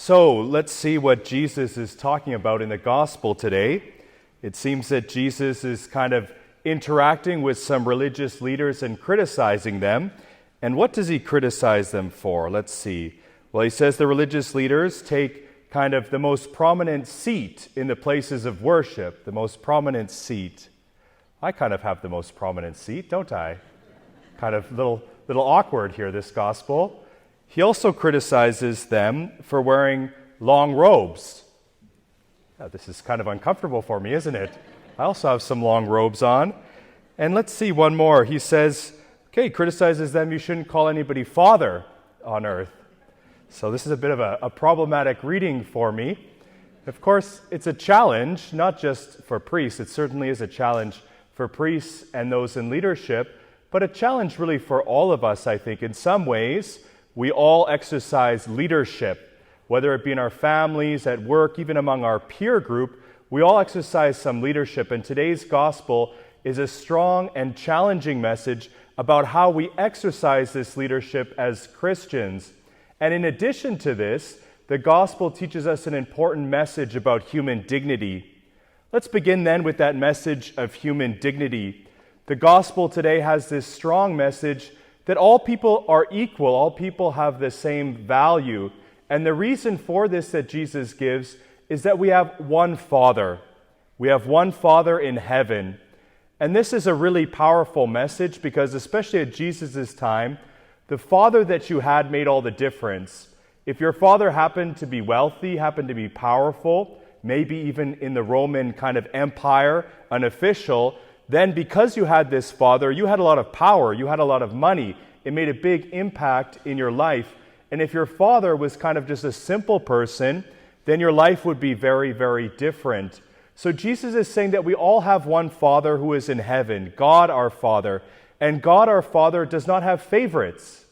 So let's see what Jesus is talking about in the gospel today. It seems that Jesus is kind of interacting with some religious leaders and criticizing them. And what does he criticize them for? Let's see. Well, he says the religious leaders take kind of the most prominent seat in the places of worship, the most prominent seat. I kind of have the most prominent seat, don't I? Kind of little awkward here, this gospel. He also criticizes them for wearing long robes. Now, this is kind of uncomfortable for me, isn't it? I also have some long robes on. And let's see one more. He says, he criticizes them, you shouldn't call anybody father on earth. So this is a bit of a problematic reading for me. Of course, it's a challenge, not just for priests. It certainly is a challenge for priests and those in leadership, but a challenge really for all of us, I think. In some ways, we all exercise leadership, whether it be in our families, at work, even among our peer group. We all exercise some leadership, and today's gospel is a strong and challenging message about how we exercise this leadership as Christians. And in addition to this, the gospel teaches us an important message about human dignity. Let's begin then with that message of human dignity. The gospel today has this strong message that all people are equal, all people have the same value. And the reason for this that Jesus gives is that we have one Father. We have one Father in heaven. And this is a really powerful message because especially at Jesus' time, the father that you had made all the difference. If your father happened to be wealthy, happened to be powerful, maybe even in the Roman kind of empire, an official, then because you had this father, you had a lot of power, you had a lot of money. It made a big impact in your life. And if your father was kind of just a simple person, then your life would be very, very different. So Jesus is saying that we all have one Father who is in heaven, God our Father. And God our Father does not have favorites.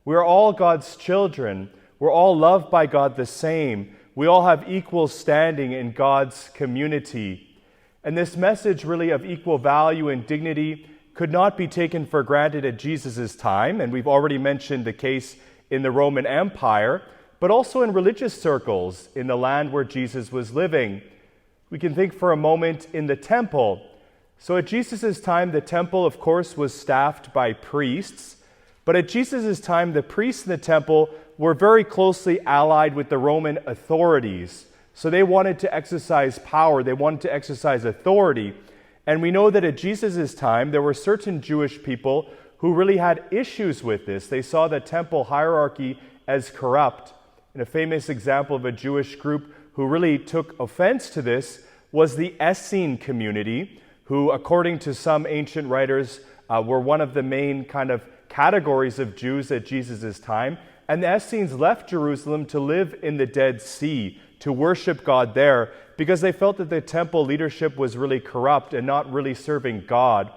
We're all God's children. We're all loved by God the same. We all have equal standing in God's community. And this message really of equal value and dignity could not be taken for granted at Jesus' time. And we've already mentioned the case in the Roman Empire, but also in religious circles in the land where Jesus was living. We can think for a moment in the temple. So at Jesus' time, the temple, of course, was staffed by priests. But at Jesus' time, the priests in the temple were very closely allied with the Roman authorities. So they wanted to exercise power. They wanted to exercise authority. And we know that at Jesus' time, there were certain Jewish people who really had issues with this. They saw the temple hierarchy as corrupt. And a famous example of a Jewish group who really took offense to this was the Essene community, who, according to some ancient writers, were one of the main kind of categories of Jews at Jesus' time. And the Essenes left Jerusalem to live in the Dead Sea, to worship God there, because they felt that the temple leadership was really corrupt and not really serving God.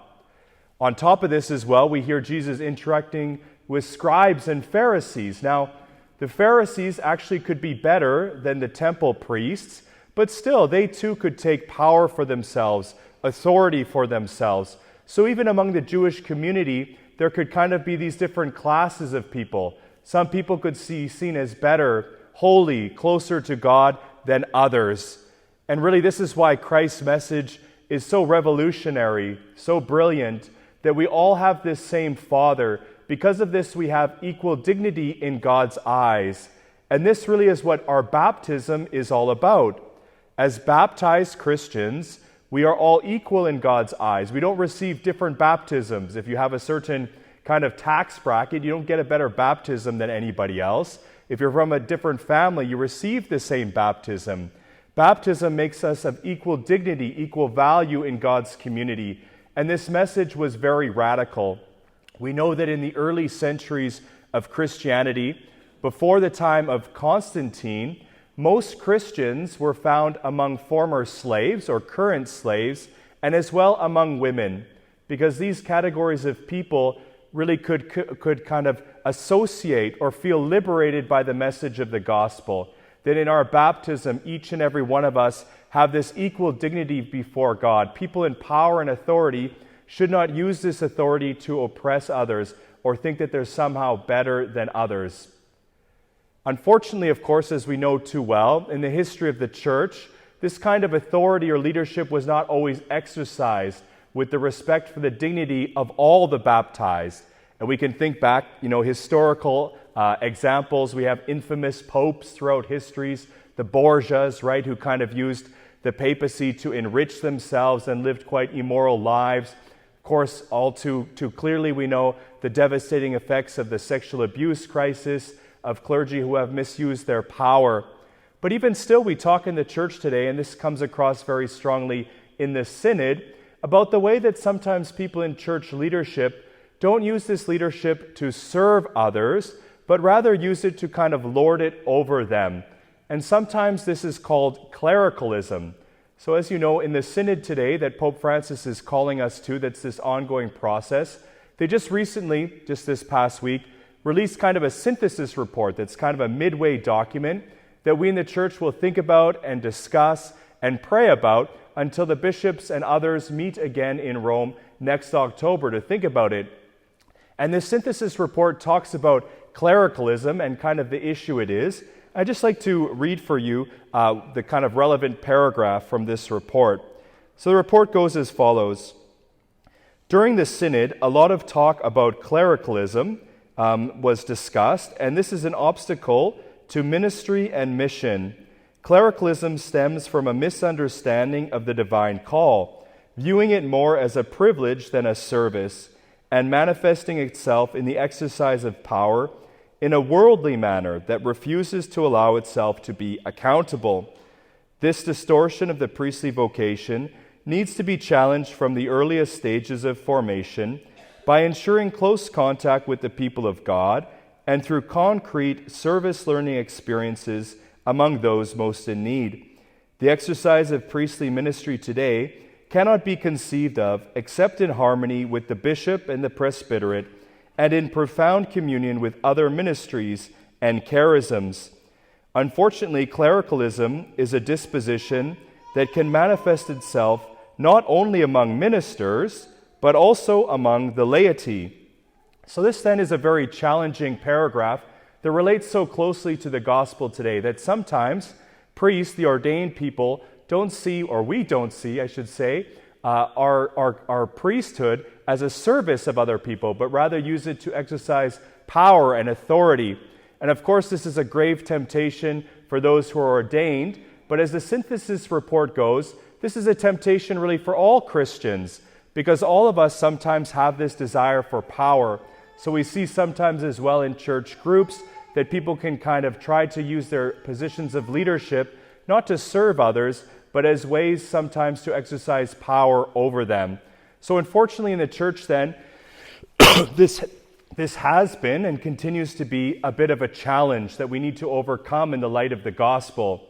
On top of this as well, we hear Jesus interacting with scribes and Pharisees. Now, the Pharisees actually could be better than the temple priests, but still, they too could take power for themselves, authority for themselves. So even among the Jewish community, there could kind of be these different classes of people. Some people could be seen as better, holy, closer to God than others. And really, this is why Christ's message is so revolutionary, so brilliant, that we all have this same Father. Because of this, we have equal dignity in God's eyes. And this really is what our baptism is all about. As baptized Christians, we are all equal in God's eyes. We don't receive different baptisms. If you have a certain kind of tax bracket, you don't get a better baptism than anybody else. If you're from a different family, you receive the same baptism. Baptism makes us of equal dignity, equal value in God's community. And this message was very radical. We know that in the early centuries of Christianity, before the time of Constantine, most Christians were found among former slaves or current slaves, and as well among women, because these categories of people really could kind of associate or feel liberated by the message of the gospel. That in our baptism, each and every one of us have this equal dignity before God. People in power and authority should not use this authority to oppress others or think that they're somehow better than others. Unfortunately, of course, as we know too well, in the history of the church, this kind of authority or leadership was not always exercised with the respect for the dignity of all the baptized. And we can think back, historical examples. We have infamous popes throughout histories, the Borgias, right, who kind of used the papacy to enrich themselves and lived quite immoral lives. Of course, all too clearly we know the devastating effects of the sexual abuse crisis, of clergy who have misused their power. But even still, we talk in the church today, and this comes across very strongly in the synod, about the way that sometimes people in church leadership don't use this leadership to serve others, but rather use it to kind of lord it over them. And sometimes this is called clericalism. So as you know, in the synod today that Pope Francis is calling us to, that's this ongoing process, they just recently, just this past week, released kind of a synthesis report that's kind of a midway document that we in the church will think about and discuss and pray about until the bishops and others meet again in Rome next October to think about it. And this synthesis report talks about clericalism and kind of the issue it is. I'd just like to read for you the kind of relevant paragraph from this report. So the report goes as follows. During the synod, a lot of talk about clericalism was discussed, and this is an obstacle to ministry and mission. Clericalism stems from a misunderstanding of the divine call, viewing it more as a privilege than a service, and manifesting itself in the exercise of power in a worldly manner that refuses to allow itself to be accountable. This distortion of the priestly vocation needs to be challenged from the earliest stages of formation by ensuring close contact with the people of God and through concrete service learning experiences among those most in need. The exercise of priestly ministry today cannot be conceived of except in harmony with the bishop and the presbyterate and in profound communion with other ministries and charisms. Unfortunately, clericalism is a disposition that can manifest itself not only among ministers, but also among the laity. So this then is a very challenging paragraph that relates so closely to the gospel today that sometimes priests, the ordained people, don't see, or we don't see, I should say, our priesthood as a service of other people, but rather use it to exercise power and authority. And of course, this is a grave temptation for those who are ordained, but as the synthesis report goes, this is a temptation really for all Christians, because all of us sometimes have this desire for power. So we see sometimes as well in church groups that people can kind of try to use their positions of leadership not to serve others, but as ways sometimes to exercise power over them. So unfortunately in the church then, this has been and continues to be a bit of a challenge that we need to overcome in the light of the gospel.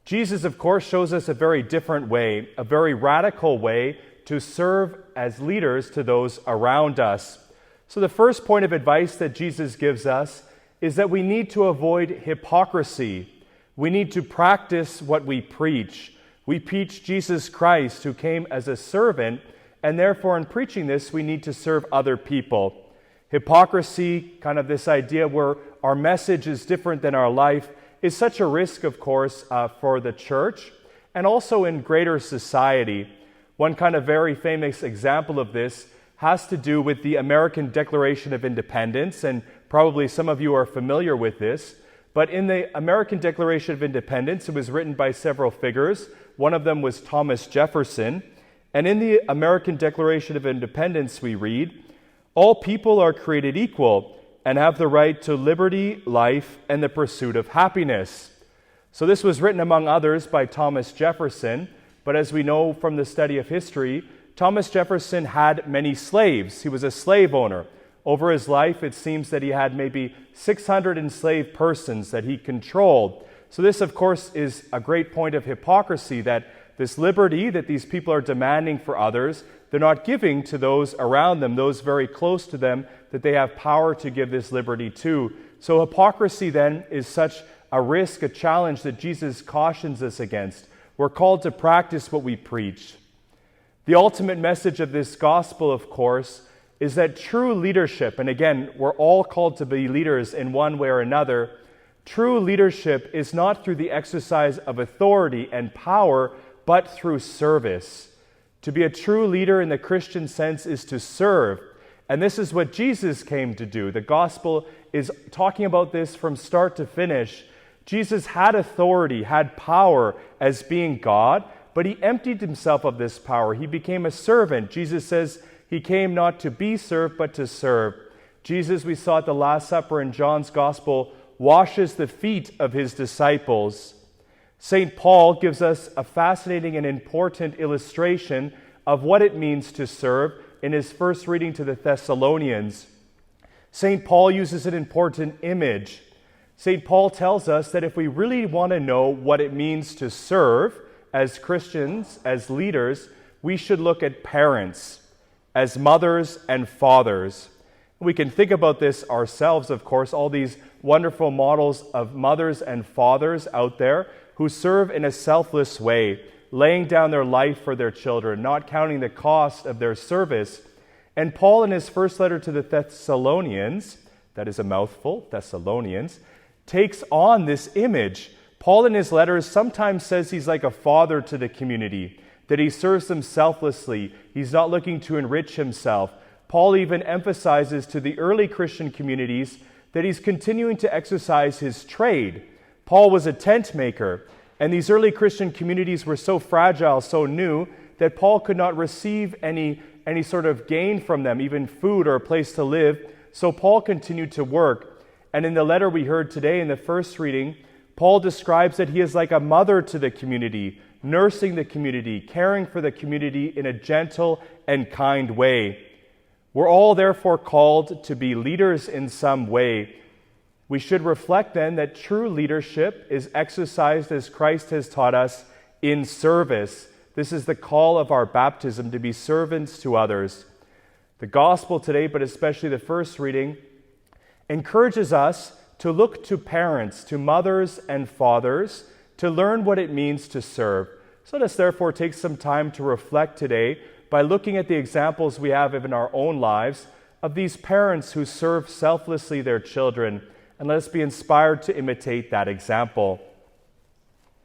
Jesus, of course, shows us a very different way, a very radical way to serve as leaders to those around us. So the first point of advice that Jesus gives us is that we need to avoid hypocrisy. We need to practice what we preach. We preach Jesus Christ, who came as a servant, and therefore in preaching this, we need to serve other people. Hypocrisy, kind of this idea where our message is different than our life, is such a risk, of course, for the church and also in greater society. One kind of very famous example of this has to do with the American Declaration of Independence, and probably some of you are familiar with this. But in the American Declaration of Independence, it was written by several figures. One of them was Thomas Jefferson. And in the American Declaration of Independence, we read, "All people are created equal and have the right to liberty, life, and the pursuit of happiness." So this was written, among others, by Thomas Jefferson. But as we know from the study of history, Thomas Jefferson had many slaves. He was a slave owner. Over his life, it seems that he had maybe 600 enslaved persons that he controlled. So this, of course, is a great point of hypocrisy, that this liberty that these people are demanding for others, they're not giving to those around them, those very close to them, that they have power to give this liberty to. So hypocrisy then is such a risk, a challenge that Jesus cautions us against. We're called to practice what we preach. The ultimate message of this gospel, of course, is that true leadership, and again, we're all called to be leaders in one way or another, True leadership is not through the exercise of authority and power, but through service. To be a true leader in the Christian sense is to serve. And this is what Jesus came to do. The gospel is talking about this from start to finish. Jesus had authority, had power as being God, but he emptied himself of this power. He became a servant. Jesus says he came not to be served, but to serve. Jesus, we saw at the Last Supper in John's Gospel, washes the feet of his disciples. St. Paul gives us a fascinating and important illustration of what it means to serve in his first reading to the Thessalonians. St. Paul uses an important image. St. Paul tells us that if we really want to know what it means to serve as Christians, as leaders, we should look at parents, as mothers and fathers. We can think about this ourselves, of course, all these wonderful models of mothers and fathers out there who serve in a selfless way, laying down their life for their children, not counting the cost of their service. And Paul, in his first letter to the Thessalonians, that is a mouthful, Thessalonians, takes on this image. Paul, in his letters, sometimes says he's like a father to the community, that he serves them selflessly. He's not looking to enrich himself. Paul even emphasizes to the early Christian communities that he's continuing to exercise his trade. Paul was a tent maker, and these early Christian communities were so fragile, so new, that Paul could not receive any sort of gain from them, even food or a place to live. So Paul continued to work. And in the letter we heard today in the first reading, Paul describes that he is like a mother to the community, nursing the community, caring for the community in a gentle and kind way. We're all therefore called to be leaders in some way. We should reflect then that true leadership is exercised as Christ has taught us in service. This is the call of our baptism, to be servants to others. The gospel today, but especially the first reading, encourages us to look to parents, to mothers and fathers, to learn what it means to serve. So let us therefore take some time to reflect today by looking at the examples we have in our own lives of these parents who serve selflessly their children, and let us be inspired to imitate that example.